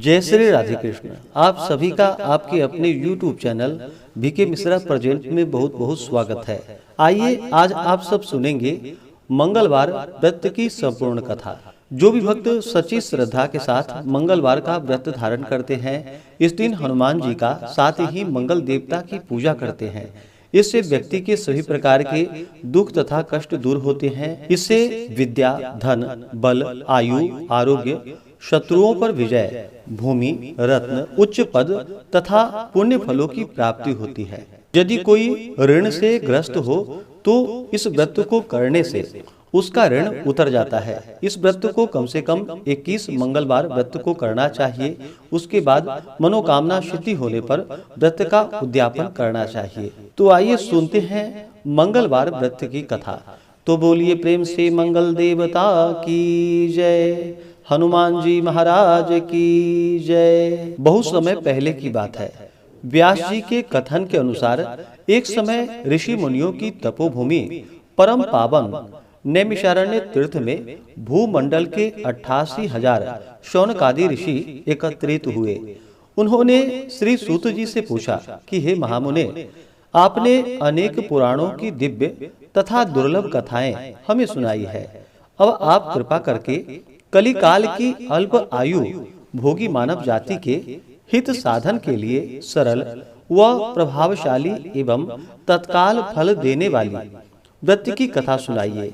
जय श्री राधे कृष्ण। आप सभी का आपके अपने YouTube channel BK Mishra present में बहुत बहुत स्वागत है। आइए आज आप सब सुनेंगे मंगलवार व्रत की संपूर्ण कथा। जो भी भक्त सच्ची श्रद्धा के साथ मंगलवार का व्रत धारण करते हैं, इस दिन हनुमान जी का साथ ही मंगल देवता की पूजा करते हैं। इससे व्यक्ति के सभी प्रकार के दुख तथा कष्ट दूर होते हैं। इससे विद्या, धन, बल, आयु, आरोग्य, शत्रुओं पर विजय, भूमि, रत्न, उच्च पद तथा पुण्य फलों की प्राप्ति होती है। यदि कोई ऋण से ग्रस्त हो तो इस व्रत को करने से उसका ऋण उतर जाता है। इस व्रत को कम से कम 21 मंगलवार व्रत को करना चाहिए। उसके बाद मनोकामना सिद्धि होने पर व्रत का उद्यापन करना चाहिए। तो आइए सुनते हैं मंगलवार व्रत की कथा। तो बोलिए प्रेम से मंगल देवता की जय, हनुमान जी महाराज की जय। बहुत समय पहले की बात है। व्यास जी के कथन के अनुसार एक समय ऋषि मुनियों की तपोभूमि परम पावन नैमिषारण्य तीर्थ में भूमंडल के 88,000 शौनकादि ऋषि एकत्रित हुए। उन्होंने श्री सूत जी से पूछा कि हे महामुने, आपने अनेक पुराणों की दिव्य तथा दुर्लभ कथाएं हमें सुनाई है। अब आप कृपा करके कलिकाल की अल्प आयु भोगी मानव जाति के हित साधन के लिए सरल व प्रभावशाली एवं तत्काल फल देने वाली व्रत की कथा सुनाइए,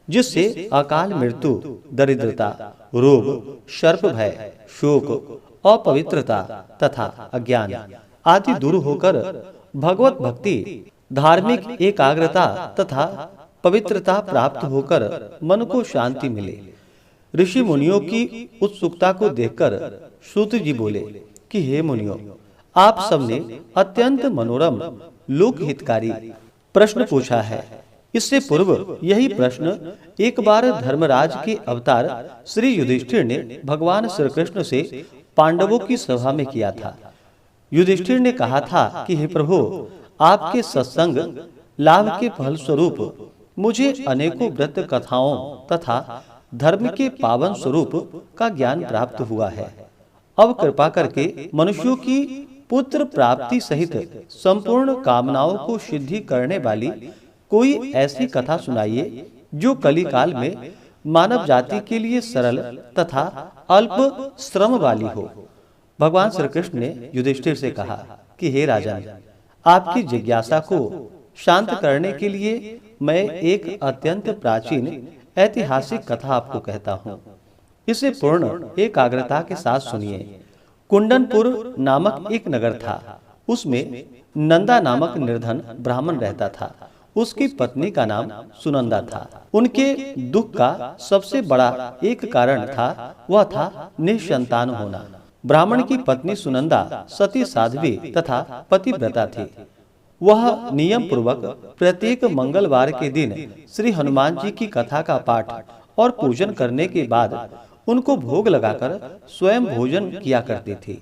जिससे अकाल मृत्यु, दरिद्रता, रोग, सर्प भय, शोक, अपवित्रता तथा अज्ञान आदि दूर होकर भगवत भक्ति, धार्मिक एकाग्रता तथा पवित्रता प्राप्त होकर मन को शांति मिले। ऋषि मुनियों की उत्सुकता को देखकर सूत जी बोले कि हे मुनियों, आप सबने अत्यंत मनोरम लोक हितकारी प्रश्न पूछा है। इससे पूर्व यही प्रश्न एक बार धर्मराज के अवतार श्री युधिष्ठिर ने भगवान श्री कृष्ण से पांडवों की सभा में किया था। युधिष्ठिर ने कहा था कि हे प्रभु, आपके सत्संग लाभ के फल स्वरूप मुझे अनेकों व्रत कथाओं तथा धर्म के पावन स्वरूप का ज्ञान प्राप्त हुआ है। अब कृपा करके मनुष्यों की पुत्र प्राप्ति सहित संपूर्ण कामनाओं को सिद्धि करने वाली कोई ऐसी कथा सुनाइए जो कलिकाल में मानव जाति के लिए सरल तथा अल्प श्रम वाली हो। भगवान श्री कृष्ण ने युधिष्ठिर से कहा कि हे राजन, आपकी जिज्ञासा को शांत करने के लिए मैं एक अत्यंत प्राचीन ऐतिहासिक कथा आपको कहता हूँ। इसे पूर्ण एकाग्रता के साथ सुनिए। कुंडनपुर नामक एक नगर था। उसमें नंदा नामक निर्धन ब्राह्मण रहता था। उसकी पत्नी का नाम सुनंदा था। उनके दुख का सबसे बड़ा एक कारण था, वह था निसंतान होना। ब्राह्मण की पत्नी सुनंदा सती साध्वी तथा पतिव्रता थी। वह नियम पूर्वक प्रत्येक मंगलवार के दिन श्री हनुमान जी की कथा का पाठ और पूजन करने के बाद उनको भोग लगाकर स्वयं भोजन किया करती थी।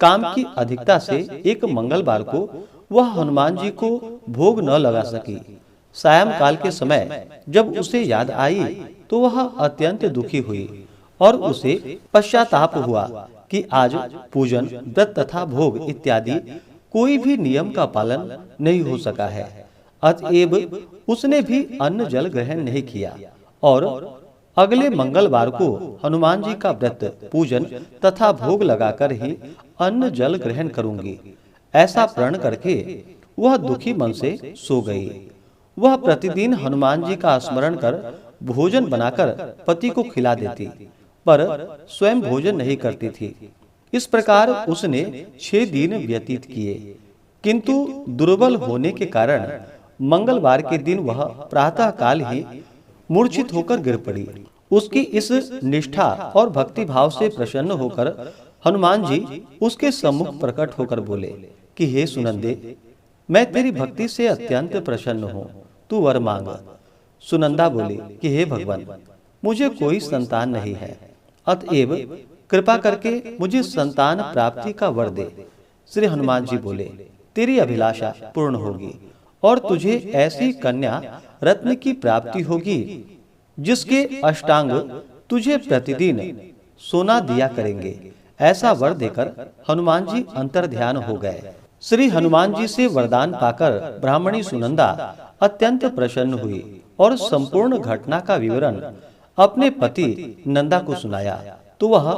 काम की अधिकता से एक मंगलवार को वह हनुमान जी को भोग न लगा सकी। सायंकाल के समय जब उसे याद आई तो वह अत्यंत दुखी हुई और उसे पश्चाताप हुआ कि आज पूजन, व्रत तथा भोग इत्यादि कोई भी नियम का पालन नहीं हो सका है। अतएव उसने भी अन्न जल ग्रहण नहीं किया और अगले मंगलवार को हनुमान जी का व्रत, पूजन तथा भोग लगाकर ही अन्न जल ग्रहण करूंगी, ऐसा प्रण करके वह दुखी मन से सो गई। वह प्रतिदिन हनुमान जी का स्मरण कर भोजन बनाकर पति को खिला देती, पर स्वयं भोजन नहीं करती थी। इस प्रकार उसने 6 दिन व्यतीत किए, किंतु दुर्बल होने के कारण मंगलवार के दिन वह प्रातः काल ही मूर्छित होकर गिर पड़ी। उसकी इस निष्ठा और भक्ति भाव से प्रसन्न होकर हनुमान जी उसके सम्मुख प्रकट होकर बोले कि हे सुनंदे, मैं तेरी भक्ति से अत्यंत प्रसन्न हूँ, तू वर मांग। सुनंदा बोली कि हे भगवान, मुझे कोई संतान नहीं है, अतएव कृपा करके मुझे संतान प्राप्ति का वर दे। श्री हनुमान जी बोले, तेरी अभिलाषा पूर्ण होगी और तुझे ऐसी कन्या रत्न की प्राप्ति होगी जिसके अष्टांग तुझे प्रतिदिन सोना दिया करेंगे। ऐसा वर देकर हनुमान जी अंतर्ध्यान हो गए। श्री हनुमान जी से वरदान पाकर ब्राह्मणी सुनंदा अत्यंत प्रसन्न हुई और संपूर्ण घटना का विवरण अपने पति नंदा को सुनाया। तो वह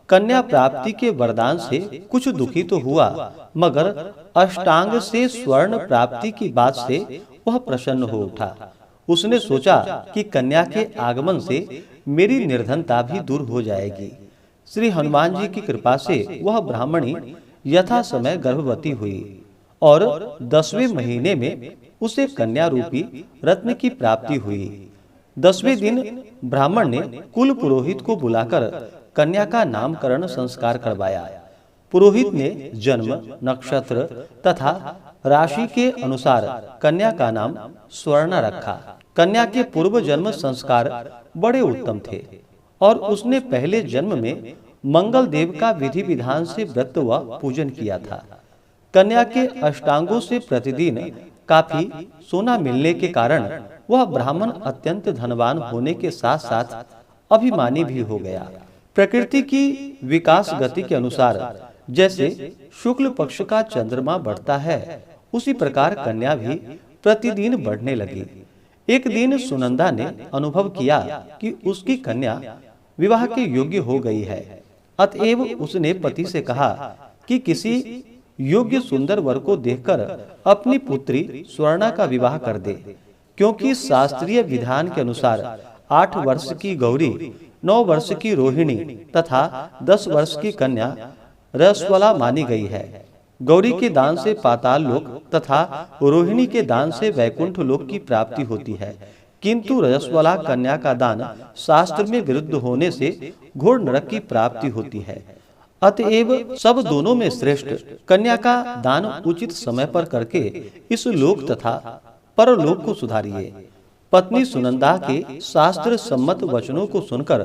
कन्या प्राप्ति के वरदान से कुछ दुखी तो हुआ, मगर अष्टांग से स्वर्ण प्राप्ति की बात से वह प्रसन्न हो उठा। उसने सोचा कि कन्या के आगमन से मेरी निर्धनता भी दूर हो जाएगी। श्री हनुमान जी की कृपा से वह ब्राह्मणी यथा समय गर्भवती हुई और 10वें महीने में उसे कन्या रूपी रत्न की प्राप्ति हुई। 10वें दिन ब्राह्मण ने कुल पुरोहित को बुलाकर कन्या का नामकरण संस्कार करवाया। पुरोहित ने जन्म, नक्षत्र तथा राशि के अनुसार कन्या का नाम स्वर्णा रखा। कन्या के पूर्व जन्म संस्कार बड़े उत्तम थे और उसने पहले जन्म में मंगल देव का विधि विधान से व्रत व पूजन किया था। कन्या के अष्टांगों से प्रतिदिन काफी सोना मिलने के कारण वह ब्राह्मण अत्यंत धनवान होने के साथ साथ अभिमानी भी हो गया। प्रकृति की विकास गति के अनुसार जैसे शुक्ल पक्ष का चंद्रमा बढ़ता है, उसी प्रकार कन्या भी प्रतिदिन बढ़ने लगी। एक दिन सुनंदा ने अनुभव किया कि उसकी कन्या विवाह के योग्य हो गई है। अतएव उसने पति से कहा कि किसी योग्य सुंदर वर को देखकर अपनी पुत्री स्वर्णा का विवाह कर दे, क्योंकि शास्त्रीय विधान के अनुसार 8 वर्ष की गौरी, 9 वर्ष की रोहिणी तथा 10 वर्ष की कन्या रसवला मानी गई है। गौरी के दान से पाताल लोक तथा रोहिणी के दान से वैकुंठ लोक की प्राप्ति होती है, किंतु रजस्वला कन्या का दान शास्त्र में विरुद्ध होने से घोर नरक की प्राप्ति होती है। अतएव सब दोनों में श्रेष्ठ कन्या का दान उचित समय पर करके इस लोक तथा परलोक को सुधारिए। पत्नी सुनंदा के शास्त्र सम्मत वचनों को सुनकर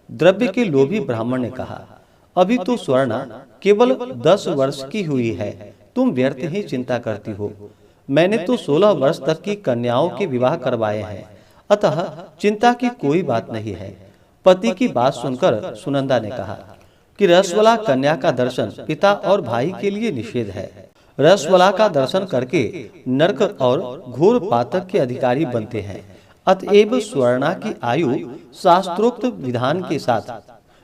द्रव्य के लोभी ब्राह्मण ने कहा, अभी तो स्वर्णा केवल 10 वर्ष की हुई है, तुम व्यर्थ ही चिंता करती हो। मैंने तो 16 वर्ष तक की कन्याओं के विवाह करवाए हैं, अतः चिंता की कोई बात नहीं है। पति की बात सुनकर सुनंदा ने कहा कि रसवला कन्या का दर्शन पिता और भाई के लिए निषेध है। रसवला का दर्शन करके नरक और घोर पातक के अधिकारी बनते हैं। अतएव स्वर्णा की आयु शास्त्रोक्त विधान के साथ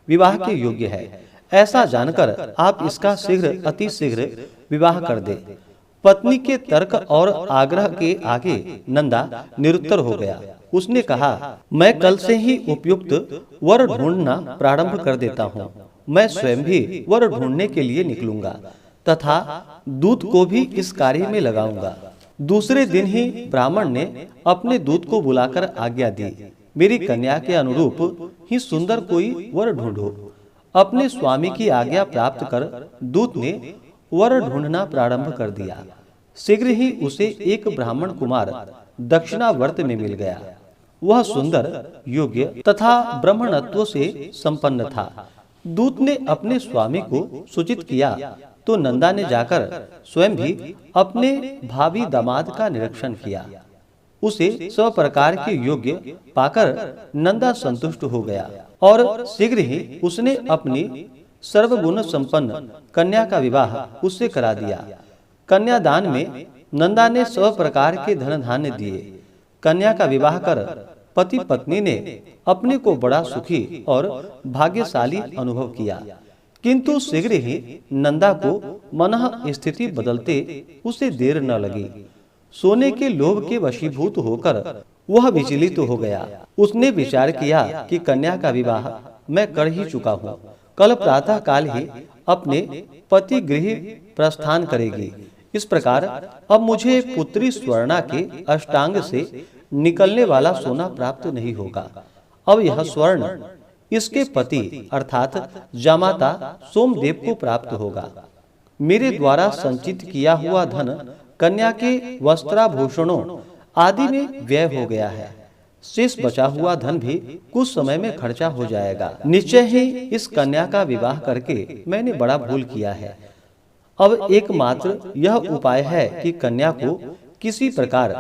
विवाह के योग्य है। ऐसा जानकर आप इसका शीघ्र अति शीघ्र विवाह कर दे। पत्नी के तर्क और आग्रह के आगे नंदा निरुत्तर हो गया। उसने कहा, मैं कल से ही उपयुक्त वर ढूंढना प्रारंभ कर देता हूँ। मैं स्वयं भी वर ढूंढने के लिए निकलूंगा तथा दूत को भी इस कार्य में लगाऊंगा। दूसरे दिन ही ब्राह्मण ने अपने दूत को बुलाकर आज्ञा दी, मेरी कन्या के अनुरूप ही सुंदर कोई वर ढूंढो। अपने स्वामी की आज्ञा प्राप्त कर दूत ने वर ढूंढना प्रारंभ कर दिया। शीघ्र ही उसे एक ब्राह्मण कुमार दक्षिणावर्त में मिल गया। वह सुंदर, योग्य तथा ब्राह्मणत्व से संपन्न था। दूत ने अपने स्वामी को सूचित किया तो नंदा ने जाकर स्वयं भी अपने भावी दामाद का निरीक्षण किया। उसे सब प्रकार के योग्य पाकर नंदा संतुष्ट हो गया और शीघ्र ही उसने अपनी सर्वगुण संपन्न कन्या का विवाह उससे करा दिया। कन्यादान में नंदा ने सब प्रकार के धन धान्य दिए। कन्या का विवाह कर पति पत्नी ने अपने को बड़ा सुखी और भाग्यशाली अनुभव किया। किंतु शीघ्र ही नंदा को मनः स्थिति बदलते उसे देर न लगी। सोने के लोभ के वशीभूत होकर वह विचलित हो गया। उसने विचार किया कि कन्या का विवाह मैं कर ही चुका हूँ, कल प्रातः काल ही अपने पति गृह प्रस्थान करेगी। इस प्रकार अब मुझे पुत्री स्वर्णा के अष्टांग से निकलने वाला सोना प्राप्त नहीं होगा। अब यह स्वर्ण इसके पति अर्थात जामाता सोमदेव को प्राप्त होगा। मेरे द्वारा संचित किया हुआ धन कन्या के वस्त्राभूषणों आदि में व्यय हो गया है। शेष बचा हुआ धन भी कुछ समय में खर्चा हो जाएगा। निश्चय ही इस कन्या का विवाह करके मैंने बड़ा भूल किया है। अब एकमात्र यह उपाय है कि कन्या को किसी प्रकार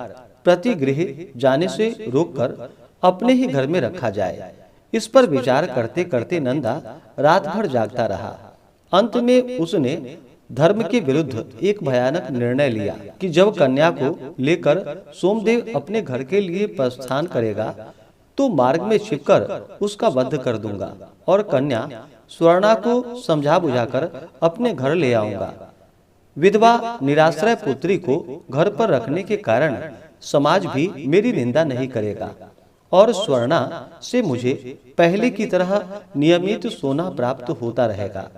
प्रतिगृह जाने से रोककर अपने ही घर में रखा जाए। इस पर विचार करते करते नंदा रात भर जागता रहा। अंत में उसने धर्म के विरुद्ध एक भयानक निर्णय लिया कि जब कन्या को लेकर सोमदेव अपने घर के लिए प्रस्थान करेगा तो मार्ग में छिपकर उसका वध कर दूंगा और कन्या स्वर्णा को समझा बुझाकर अपने घर ले आऊंगा। विधवा निराश्रय पुत्री को घर पर रखने के कारण समाज भी मेरी निंदा नहीं करेगा और स्वर्णा से मुझे पहले की तरह नियमित सोना प्राप्त होता रहेगा।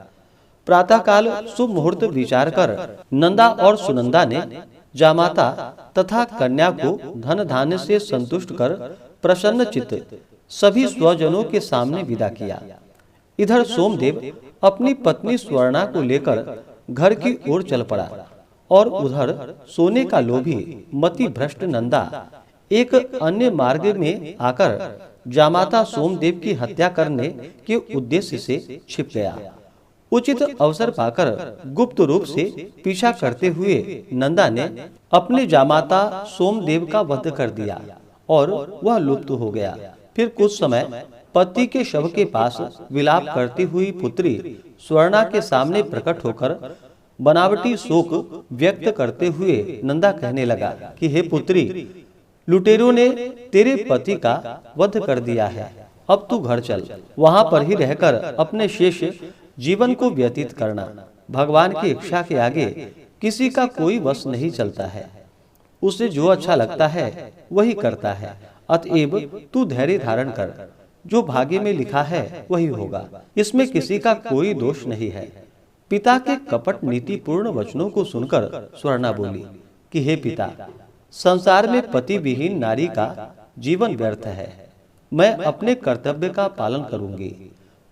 प्रातःकाल शुभ मुहूर्त विचार कर नंदा और सुनंदा ने जामाता तथा कन्या को धन धान्य से संतुष्ट कर प्रसन्न चित्त सभी स्वजनों के सामने विदा किया। इधर सोमदेव अपनी पत्नी स्वर्णा को लेकर घर की ओर चल पड़ा और उधर सोने का लोभी मति भ्रष्ट नंदा एक अन्य मार्ग में आकर जामाता सोमदेव की हत्या करने के उद्देश्य से छिप गया। उचित अवसर पाकर गुप्त रूप से पीछा करते हुए नंदा ने अपने जामाता सोमदेव का वध कर दिया और वह लुप्त हो गया। फिर कुछ समय पति के शव के पास विलाप करती हुई पुत्री स्वर्णा के सामने प्रकट होकर बनावटी शोक व्यक्त करते हुए नंदा कहने लगा कि हे पुत्री, लुटेरों ने तेरे पति का वध कर दिया है। अब तू घर चल, वहां पर ही रहकर अपने शेष जीवन को व्यतीत करना। भगवान की इच्छा के आगे किसी का कोई वश नहीं चलता है। उसे जो अच्छा लगता है वही करता है। अतएव तू धैर्य धारण कर, जो भाग्य में लिखा है वही होगा। इसमें किसी का कोई दोष नहीं है। पिता के कपट नीतिपूर्ण वचनों को सुनकर स्वर्णा बोली कि हे पिता, संसार में पति विहीन नारी का जीवन व्यर्थ है। मैं अपने कर्तव्य का पालन करूंगी।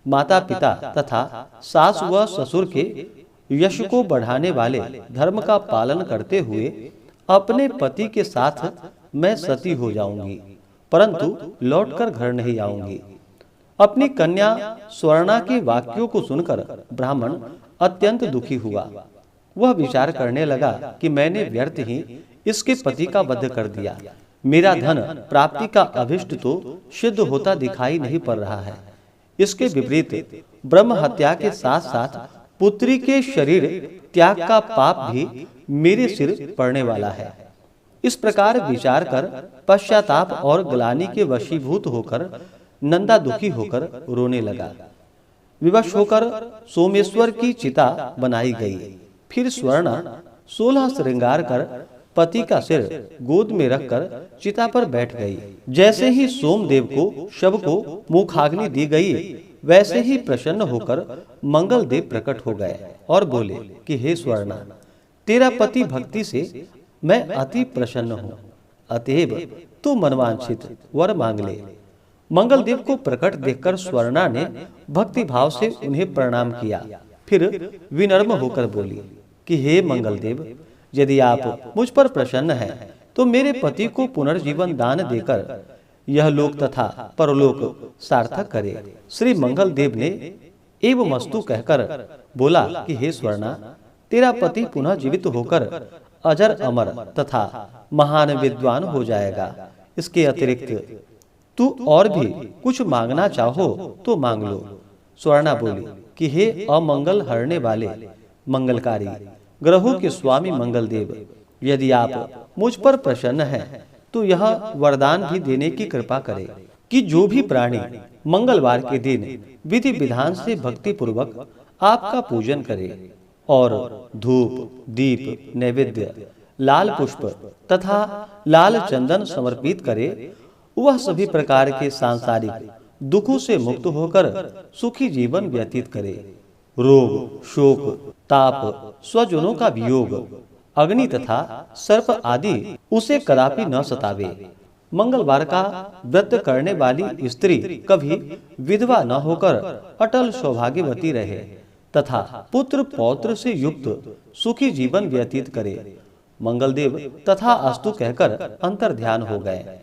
माता पिता तथा सास व ससुर के यश को बढ़ाने वाले धर्म का पालन करते हुए अपने पति के साथ मैं सती हो जाऊंगी, परंतु लौटकर घर नहीं आऊंगी। अपनी कन्या स्वर्णा के वाक्यों को सुनकर ब्राह्मण अत्यंत दुखी हुआ। वह विचार करने लगा कि मैंने व्यर्थ ही इसके पति का वध कर दिया। मेरा धन प्राप्ति का अभिष्ट तो सिद्ध होता दिखाई नहीं पड़ रहा है। इसके विपरीत ब्रह्म हत्या के साथ साथ पुत्री के शरीर त्याग का पाप भी मेरे सिर पड़ने वाला है। इस प्रकार विचार कर पश्चाताप और ग्लानि के वशीभूत होकर नंदा दुखी होकर रोने लगा। विवश होकर सोमेश्वर की चिता बनाई गई। फिर स्वर्णा 16 श्रृंगार कर पति का सिर गोद में रखकर चिता पर बैठ गई। जैसे ही सोमदेव को शव को मुखाग्नि दी गई, वैसे ही प्रसन्न होकर मंगल देव प्रकट हो गए और बोले कि हे स्वर्णा, तेरा पति भक्ति से मैं अति प्रसन्न हूँ। अतएव तू मनवांछित वर मांग ले। मंगल देव को प्रकट देखकर स्वर्णा ने भक्ति भाव से उन्हें प्रणाम किया। फिर विनम्र होकर बोली कि हे मंगल देव, यदि आप मुझ पर प्रसन्न हैं तो मेरे पति को पुनर्जीवन दान देकर यह लोक तथा परलोक सार्थक करे। श्री मंगल देव ने एवं मस्तु कहकर बोला कि हे स्वर्णा, तेरा पति पुनः जीवित होकर अजर अमर तथा महान विद्वान हो जाएगा। इसके अतिरिक्त तू और भी कुछ मांगना चाहो तो मांग लो। स्वर्णा बोली कि हे अमंगल हरने वाले मंगलकारी ग्रहों के स्वामी मंगल देव, यदि आप मुझ पर प्रसन्न हैं तो यह वरदान भी देने की कृपा करें कि जो भी प्राणी मंगलवार के दिन विधि विधान से भक्ति पूर्वक आपका पूजन करे और धूप दीप नैवेद्य लाल पुष्प तथा लाल चंदन समर्पित करे, वह सभी प्रकार के सांसारिक दुखों से मुक्त होकर सुखी जीवन व्यतीत करे। रोग शोक ताप स्वजनों का वियोग अग्नि तथा सर्प आदि उसे कदापि न सतावे। मंगलवार का व्रत करने वाली स्त्री कभी विधवा न होकर अटल सौभाग्यवती रहे तथा पुत्र पौत्र से युक्त सुखी जीवन व्यतीत करे। मंगलदेव तथा अस्तु कहकर अंतर ध्यान हो गए।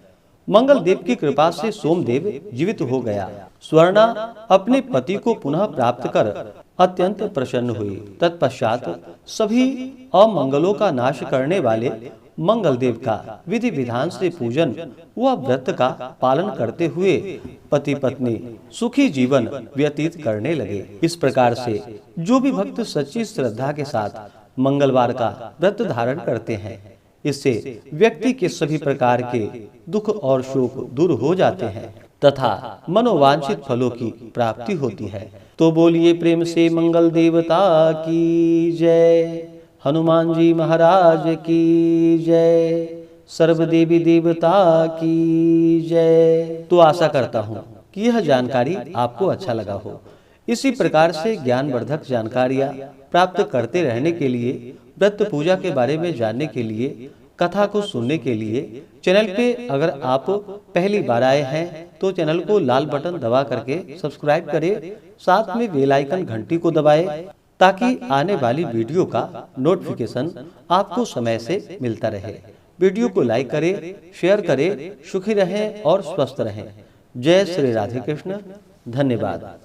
मंगल देव की कृपा से सोमदेव जीवित हो गया। स्वर्णा अपने पति को पुनः प्राप्त कर अत्यंत प्रसन्न हुई। तत्पश्चात सभी अमंगलों का नाश करने वाले मंगल देव का विधि विधान से पूजन व व्रत का पालन करते हुए पति पत्नी सुखी जीवन व्यतीत करने लगे। इस प्रकार से जो भी भक्त सच्ची श्रद्धा के साथ मंगलवार का व्रत धारण करते हैं, इससे व्यक्ति के सभी प्रकार के दुख और शोक दूर हो जाते हैं तथा मनोवांछित फलों की प्राप्ति होती है। तो बोलिए प्रेम से मंगल देवता की जय, हनुमान जी महाराज की जय, सर्व देवी देवता की जय। तो आशा करता हूँ कि यह जानकारी आपको अच्छा लगा हो। इसी प्रकार से ज्ञानवर्धक जानकारियाँ प्राप्त करते रहने के लिए, व्रत पूजा के बारे में जानने के लिए, कथा को सुनने के लिए चैनल पे अगर आप पहली बार आए हैं तो चैनल को लाल बटन दबा करके सब्सक्राइब करें, साथ में बेल आइकन घंटी को दबाएं ताकि आने वाली वीडियो का नोटिफिकेशन आपको समय से मिलता रहे। वीडियो को लाइक करें, शेयर करें। सुखी रहें और स्वस्थ रहें। जय श्री राधे कृष्ण। धन्यवाद।